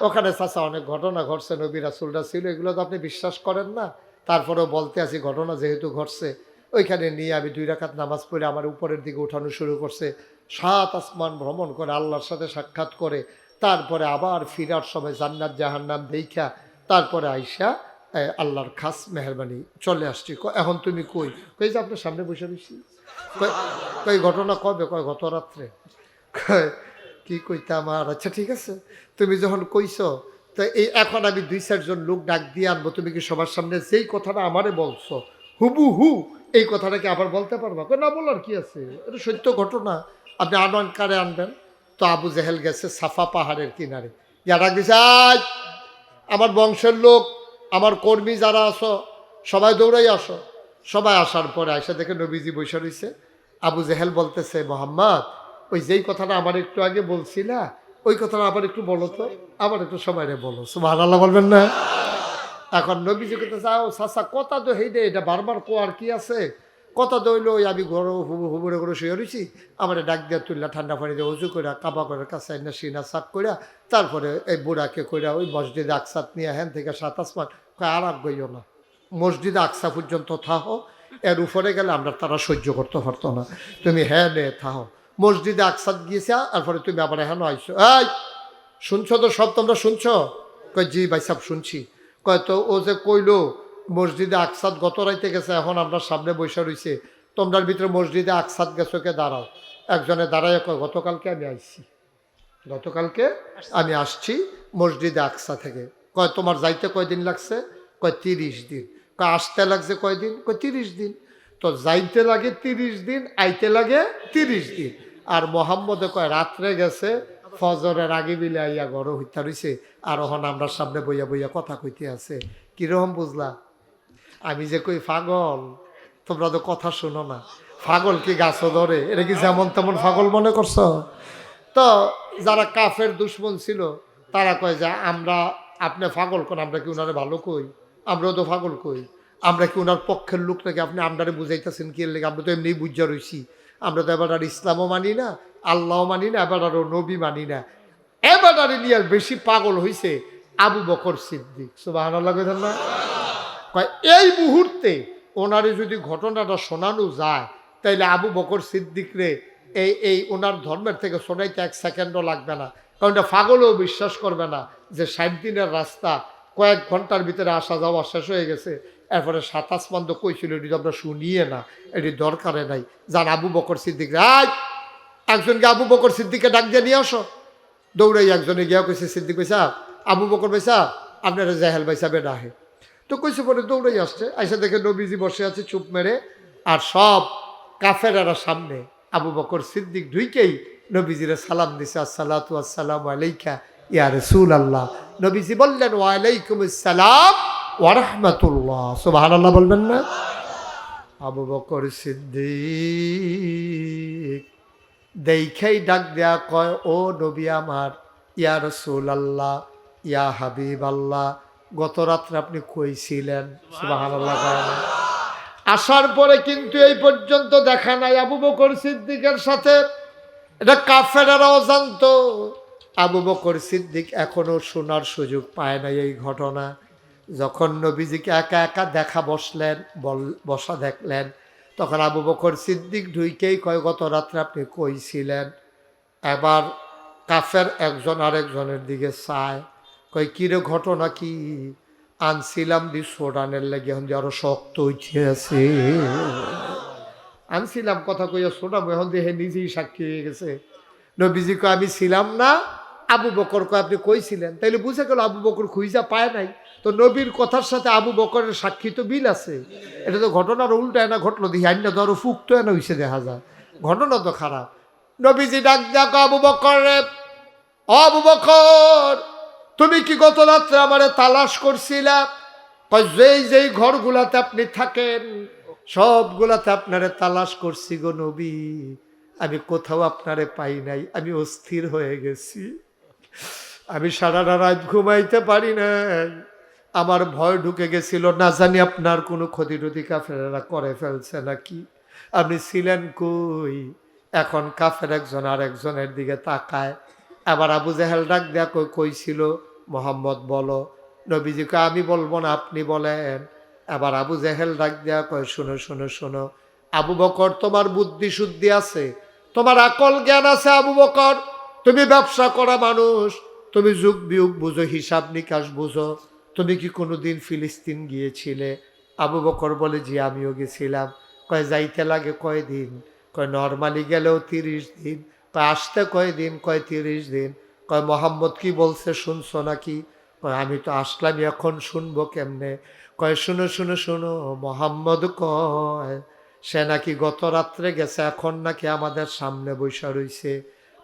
Speaker 1: ওখানে চাচা অনেক ঘটনা ঘটছে, নবী রাসূলরা ছিল, এগুলো তো আপনি বিশ্বাস করেন না, তারপরেও বলতে আছি ঘটনা যেহেতু ঘটছে। ওইখানে নিয়ে আমি 2 রাকাত নামাজ পড়ে আমার উপরের দিকে উঠানো শুরু করছে। 7 আসমান ভ্রমণ করে আল্লাহর সাথে সাক্ষাৎ করে তারপরে আবার ফিরার সময় জান্নাত জাহান্নাম দেখা তারপরে আইসা আল্লাহর খাস মেহরবানি চলে আসছি। এখন তুমি কই? কই যে আপনার সামনে বসে রয়েছি। কই ঘটনা কবে? কয় গত রাত্রে। কি কইতে আমার? আচ্ছা ঠিক আছে, তুমি যখন কইছো তো এই এখন আমি 2-4 জন লোক ডাক দিয়ে আনবো। তুমি কি সবার সামনে যেই কথাটা আমারে বলছো হুবহু এই কথাটাকে আবার বলতে পারবা? না, বলার কি আছে, এটা সত্য ঘটনা, আপনি আনন কারে আনবেন। তো আবু জেহেল গেছে সাফা পাহাড়ের কিনারে, যারা গেছে আজ আমার বংশের লোক, আমার কর্মী যারা আসো সবাই দৌড়াই আসো। সবাই আসার পরে আয়সা দেখে নবীজি বসে রয়েছে। আবু জেহেল বলতেছে, মোহাম্মদ ওই যেই কথাটা আমার একটু আগে বলছি না, ওই কথাটা আবার একটু বলো তো, আবার একটু সময় রে বলো। সুবহানাল্লাহ বলবেন না? এখন নবীজি করতে চাও চাচা কথা তো হেইডে, এটা বারবার কোয়ার কি আছে? কথা দইলো ওই আমি ঘর হুবুরে করে শুয়ে রয়েছি, আমার ডাক দিয়ে তুললা ঠান্ডা পানি দিয়ে উজু করে কাবা করে কাছে না সিনা সাক করে তারপরে এই বুড়াকে কইরা ওই মসজিদে আকসাত নিয়ে হ্যান থেকে 7 আসমান আর গইও না, মসজিদে আকসা পর্যন্ত থাহো, এর উপরে গেলে আমরা তারা সহ্য করতে পারতো না, তুমি হ্যাঁ নে থাহো। মসজিদে আকসাত গিয়েছে, তারপরে তুমি আবার হ্যাঁ আইসো। এই শুনছো তো সব, তোমরা শুনছো? কই জি ভাই সাহেব শুনছি। কয় তো ও যে কইলো মসজিদে আকসাদ গত রাইতে গেছে, এখন আমরা সামনে বসে রয়েছে, তোমরার ভিতরে মসজিদে আকসাদ গেছো কে? দাঁড়াও। একজনে দাঁড়ায় কয় গতকালকে আমি আসছি, গতকালকে আমি আসছি মসজিদে আকসা থেকে। কয় তোমার যাইতে কয়দিন লাগছে? কয় 30 দিন। কয় আসতে লাগছে কয়দিন? কয় 30 দিন। তো যাইতে লাগে 30 দিন, আইতে লাগে 30 দিন। আর মোহাম্মদে কয় রাত্রে গেছে, ফজরের আগে বিলে আইয়া গড় হইতা রইছে, আর ওখানে আমরা সামনে বইয়া বইয়া কথা কইতে আছে। কিরকম বুঝলা? আমি যে কই পাগল, তোমরা তো কথা শুনো না। পাগল কি গাছও ধরে? এটা কি যেমন তেমন পাগল মনে করছো? তো যারা কাফের দুশ্মন ছিল তারা কয় যে আমরা, আপনি পাগল কোন, আমরা কি উনারে ভালো কই? আমরাও তো পাগল কই। আমরা কি উনার পক্ষের লোক নাকি? আপনি আমরারে বুঝাইতেছেন কি লেগে? আমরা তো এমনি বুঝা রইছি। আমরা তো এবার আর ইসলামও মানি না, আল্লাহও মানি না, এবার আরও নবী মানি না। এবার আর নিয়ে বেশি পাগল হইছে আবু বকর সিদ্দিক। সুবহানাল্লাহ কইতেন না? কয় এই মুহূর্তে ওনারে যদি ঘটনাটা শোনানো যায় তাইলে আবু বকর সিদ্দিক রে এই ওনার ধর্মের থেকে শোনাইতে 1 সেকেন্ডও লাগবে না, কারণ এটা পাগলও বিশ্বাস করবে না যে 60 দিনের রাস্তা কয়েক ঘন্টার ভিতরে আসা যাওয়া শেষ হয়ে গেছে। এরপরে 7 আসমান তো কইছিল, এটি আমরা শুনিয়ে না, এটি দরকারে নাই। যান আবু বকর সিদ্দিক রাজ একজনকে আবু বকর সিদ্দিককে ডাক দিয়ে নিয়ে আসো। দৌড়াই একজনে গিয়া কইছে, সিদ্দিক ভাইসা, আবু বকর ভাইসা, আপনারা জাহেল ভাইসা বেডাহে। তো কইছে পরে দৌড়াই আসছে, আইসা দেখে নবীজি বসে আছে চুপ মেরে, আর সব কাফেরারা সামনে। আবু বকর সিদ্দিক ঢুইকেই নবীজিরে সালাম দিছে, আসসালাতু আসসালামু আলাইকা ইয়া রাসূলুল্লাহ। নবীজি বললেন ওয়া আলাইকুমুস সালাম ওয়া রাহমাতুল্লাহ। সুবহানাল্লাহ বলবেন না? আবু বকর সিদ্দিক দেখাই ডাক দেয়া কয়, ও নবী আমার, ইয়া রাসূলুল্লাহ, ইয়া হাবিবাল্লাহ, গত রাত্রে আপনি কইছিলেন। সুবহানাল্লাহ। আসার পরে কিন্তু এই পর্যন্ত দেখা নাই আবু বকর সিদ্দিকের সাথে। এটা কাফেরেরাও জানতো, আবু বকর সিদ্দিক এখনো শোনার সুযোগ পায় না এই ঘটনা। যখন নবীজিকে একা একা দেখা বসলেন, বসা দেখলেন, তখন আবু বকর সিদ্দিক ঢুইকেই কয়, গত রাত্রে আপনি কই ছিলেন? এবার কাফের একজন আরেকজনের দিকে চায়, কয় কিরে ঘটনা কি? আনছিলাম দি সোডানের লেগে এখন আরো শক্ত উঠে আছে। আনছিলাম কথা কইয়া সোডা এখন দিয়ে নিজেই সাক্ষী হয়ে গেছে। নবীজি কয় আমি ছিলাম না। আবু বকর কয় আপনি কইছিলেন। তাইলে বুঝে গেল আবু বকর খুঁজা পায় নাই। তো নবীর কথার সাথে আবু বকরের সাক্ষী তো মিল আছে। এটা তো ঘটনার উল্টা না ঘটলো, দেখি আইনা ধরো ফুক্ত এনে হইসে দেখা যায়, ঘটনা তো খারাপ। নবীজি ডাক ডাক আবু বকর, আবু বকর তুমি কি গত রাত্রে আমারে তালাশ করছিলা? যেই যেই ঘরগুলাতে আপনি থাকেন সবগুলাতে আপনারে তালাশ করছি গো নবী, আমি কোথাও আপনারে পাই নাই। আমি অস্থির হয়ে গেছি, আমি সারা রাত ঘুমাইতে পারি নাই, আমার ভয় ঢুকে গেছিল, না জানি আপনার কোনো ক্ষতি টতি কাফেরেরা করে ফেলছে নাকি। আপনি ছিলেন কই? এখন কাফের একজন আর একজনের দিকে তাকায়। আবার আবু জাহেল ডাক দেয়া কইছিল মোহাম্মদ বলো। নবীজিকে আমি বলবো না, আপনি বলেন। আবার আবু জাহেল ডাক দেয়া কয়, শোনো শোনো শোনো আবু বকর, তোমার বুদ্ধি শুদ্ধি আছে, তোমার আকল জ্ঞান আছে আবু বকর, তুমি ব্যবসা করা মানুষ, তুমি যুগ বিয়োগ বুঝো, হিসাব নিকাশ বুঝো। তুমি কি কোনোদিন ফিলিস্তিন গিয়েছিলে? আবু বকর বলে জি আমিও গেছিলাম। কয় যাইতে লাগে কয়দিন? কয় নর্মালি গেলেও 30 দিন। কয় আসতে কয়দিন? কয় 30 দিন। কয় মোহাম্মদ কি বলছে শুনছো নাকি? কয় আমি তো আসলাম, এখন শুনবো কেমনে? কয় শুনো শুনো শুনো, মোহাম্মদ কয় সে নাকি গত রাত্রে গেছে, এখন নাকি আমাদের সামনে বৈশা রইছে।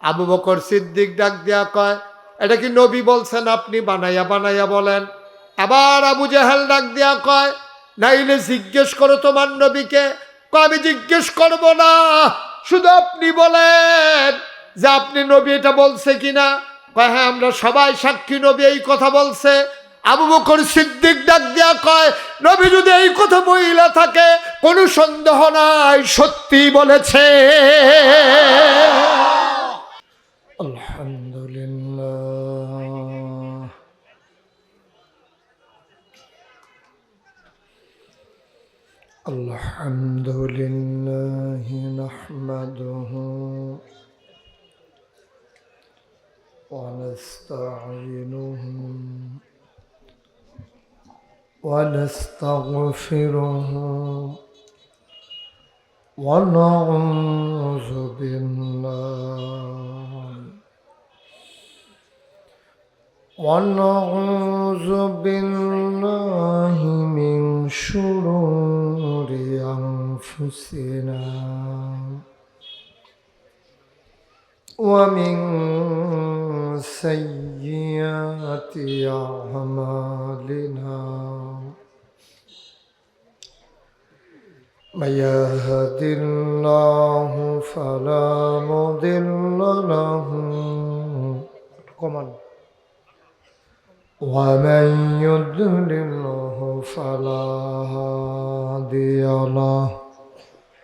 Speaker 1: আবু বকর সিদ্দিক ডাক দিয়া কয়, এটা কি নবী বলছেন আপনি বানাইয়া বানাইয়া বলেন? আবার আবু জাহেল ডাক দিয়া কয়, নাইলে জিজ্ঞেস করো তোমার নবীকে। কয় আমি জিজ্ঞেস করব না, শুধু আপনি বলেন যে আপনি নবী এটা বলছে কিনা। কয় হ্যাঁ আমরা সবাই সাক্ষী, নবী এই কথা বলছে। আবু বকর সিদ্দিক ডাক দিয়া কয়, নবী যদি এই কথা বইলা থাকে কোনো সন্দেহ নাই সত্যি বলেছে। আলহামদুলিল্লাহ আলহামদুলিল্লাহ নাহমাদুহু ওয়া নাস্তাঈনুহু ওয়া নাস্তাগফিরুহু ওয়া নাউযু বিল্লাহি ونعوذ بالله من شرور أنفسنا ومن سيئات أعمالنا من يهد الله فلا مضل له ومن يضلله فلا هادي له।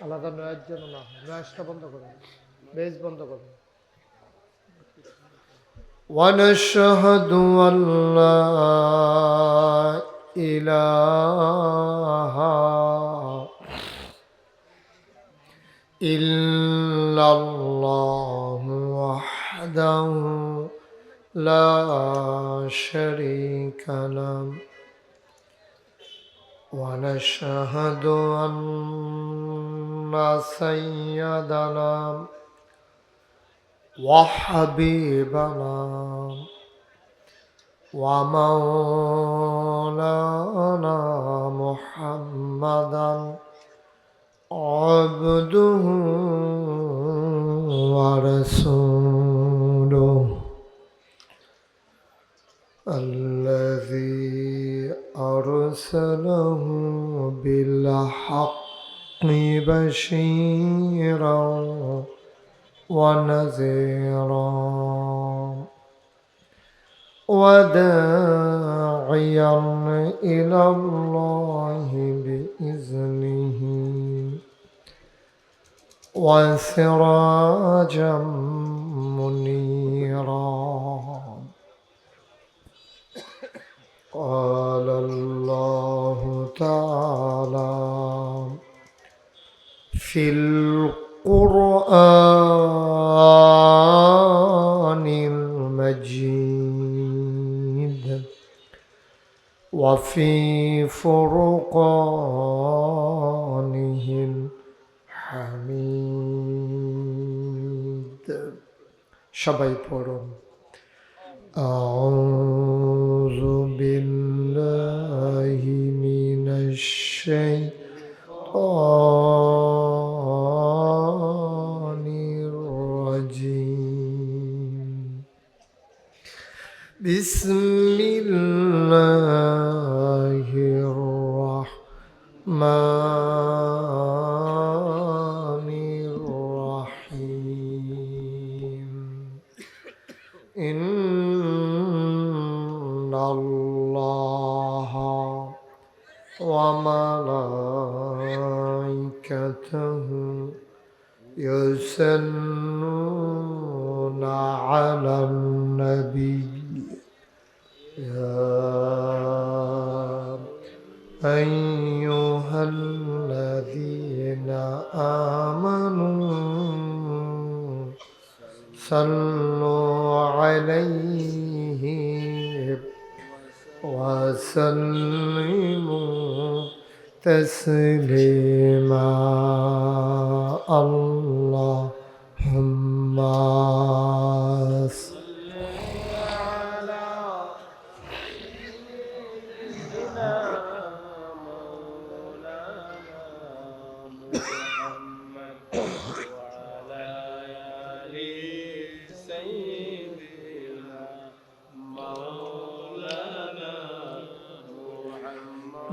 Speaker 1: আলাদা নয়ের জন্য না, নয়েজটা বন্ধ করুন, বেজ বন্ধ করুন। ونشهد أن لا إله إلا الله وحده لا شريك له ونشهد أن سيدنا وحبيبنا ومولانا محمدا عبده ورسوله الذي أرسله بالحق بشيرا ونذيرا وداعيا إلى الله بإذنه وسراجا منيرا قال الله تعالى في القرآن المجيد وفي فرقانه الحميد সবাই পড়ুন أعوذ بالله من الشيطان الرجيم بسم الله الرحمن الرحيم إن الله وملائكته يصلون على النبي يا أيها الذين آمنوا صلوا عليه وسلموا تسليما اللهم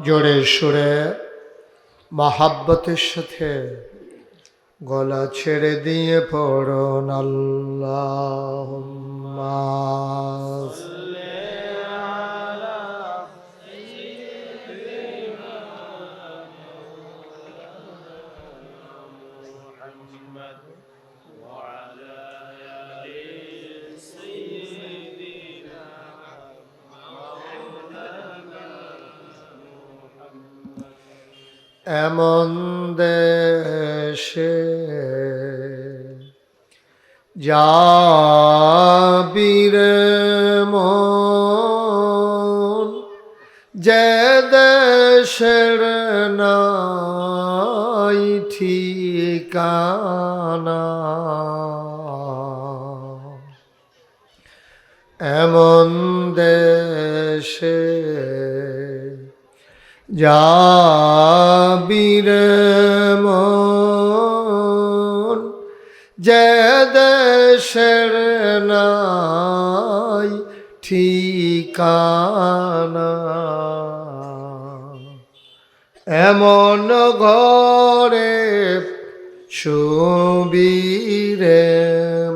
Speaker 1: জোরে সুরে মহাব্বতের সাথে গলা ছেড়ে দিয়ে পড়ুন আল্লাহুম্মা এমন দেশে যাবিরে মন যে দেশের নাই ঠিকানা এমন দেশে যাবিরে মন যে দেশের নাই ঠিকানা এমন ঘরে শুবিরে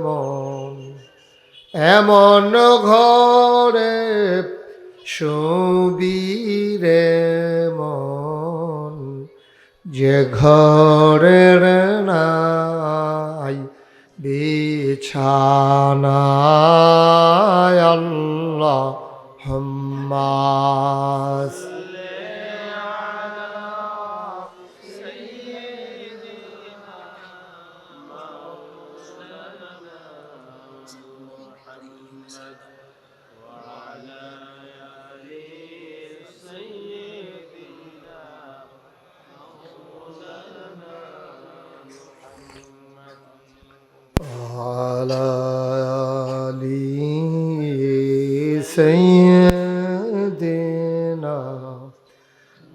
Speaker 1: মন এমন ঘরে শুবিরে মন যে ঘরের নাই বিছানা আল্লাহুম্মা على آل سيدنا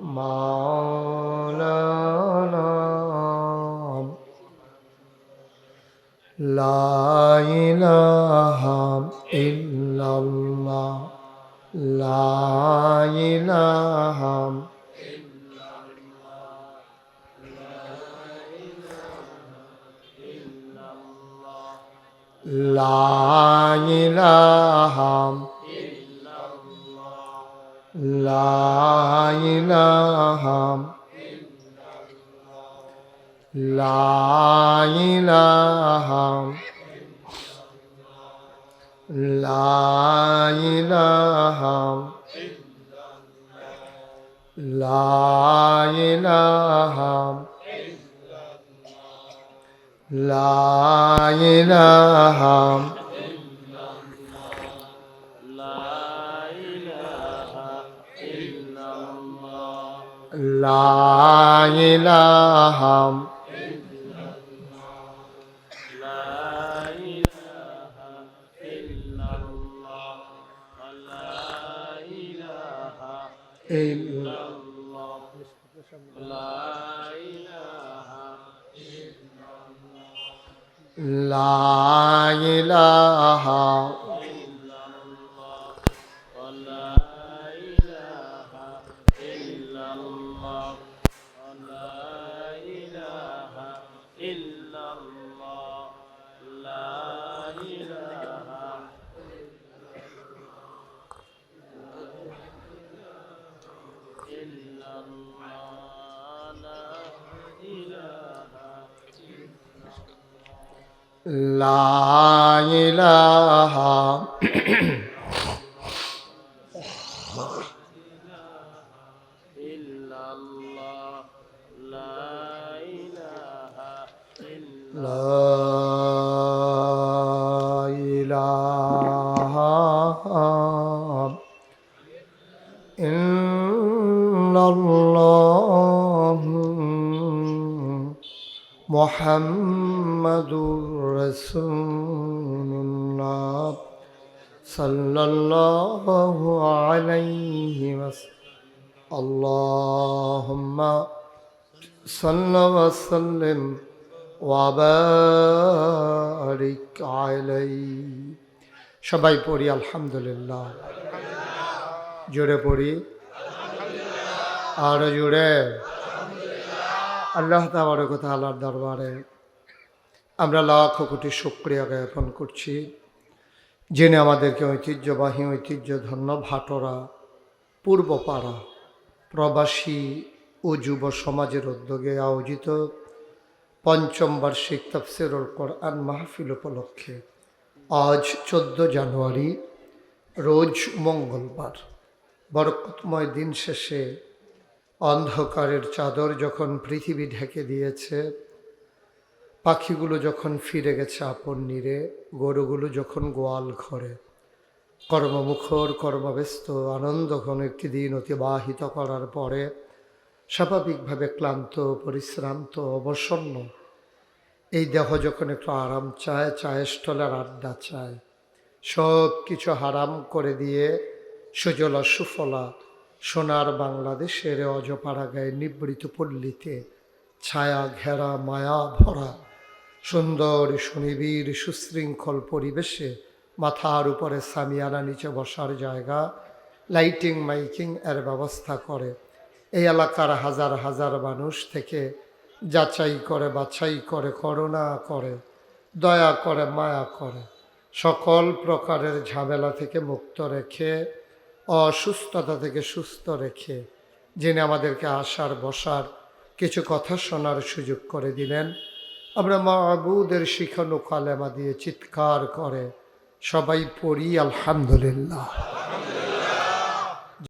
Speaker 1: مولانا لا إله إلا الله لا إله لا إله لا إله لا إله لا إله লা ইলাহা লা ইলাহা লা ইলাহা লা ইলাহা লা ইলাহা ইল্লাল্লাহ মুহাম্মাদুর রাসূলুল্লাহ সাল্লাল্লাহু আলাইহি ওয়াসাল্লাম আল্লাহুম্মা সাল্লি ওয়া সাল্লিম ওয়া বারিক আলাইহি। সবাই পড়ি আলহামদুলিল্লাহ। জোরে পড়ি, আরো জোরে। আল্লাহ তাবারক ওয়া তাআলার দরবারে আমরা লাখ কোটি শুকরিয়া জ্ঞাপন করছি, যিনি আমাদেরকে ঐতিহ্যবাহী ঐতিহ্যধন্য ভাটোরা পূর্বপাড়া প্রবাসী ও যুব সমাজের উদ্যোগে আয়োজিত পঞ্চম বার্ষিক তাফসীরুল কোরআন মাহফিল উপলক্ষে আজ 14 জানুয়ারি রোজ মঙ্গলবার বরকতময় দিন শেষে অন্ধকারের চাদর যখন পৃথিবী ঢেকে দিয়েছে, পাখিগুলো যখন ফিরে গেছে আপন নীড়ে, গরুগুলো যখন গোয়াল ঘরে, কর্মমুখর কর্মব্যস্ত আনন্দঘন একটি দিন অতিবাহিত করার পরে স্বাভাবিকভাবে ক্লান্ত পরিশ্রান্ত অবসন্ন এই দেহ যখন একটু আরাম চায়, চায়ের স্টলের আড্ডা চায়, সব কিছু হারাম করে দিয়ে সুজলা সুফলা সোনার বাংলাদেশের অজপাড়া গায়ে নিবৃত পল্লীতে ছায়া ঘেরা মায়া ভরা সুন্দর সুনিবিড় সুশৃঙ্খল পরিবেশে মাথার উপরে সামিয়ানা নিচে বসার জায়গা, লাইটিং মাইকিং এর ব্যবস্থা করে এই এলাকার হাজার হাজার মানুষ থেকে যাচাই করে বাছাই করে করুণা করে দয়া করে মায়া করে সকল প্রকারের ঝামেলা থেকে মুক্ত রেখে অসুস্থতা থেকে সুস্থ রেখে যিনি আমাদেরকে আসার বসার কিছু কথা শোনার সুযোগ করে দিলেন, আমরা মাবুদের শিখানো কালেমা দিয়ে চিৎকার করে সবাই পড়ি আলহামদুলিল্লাহ।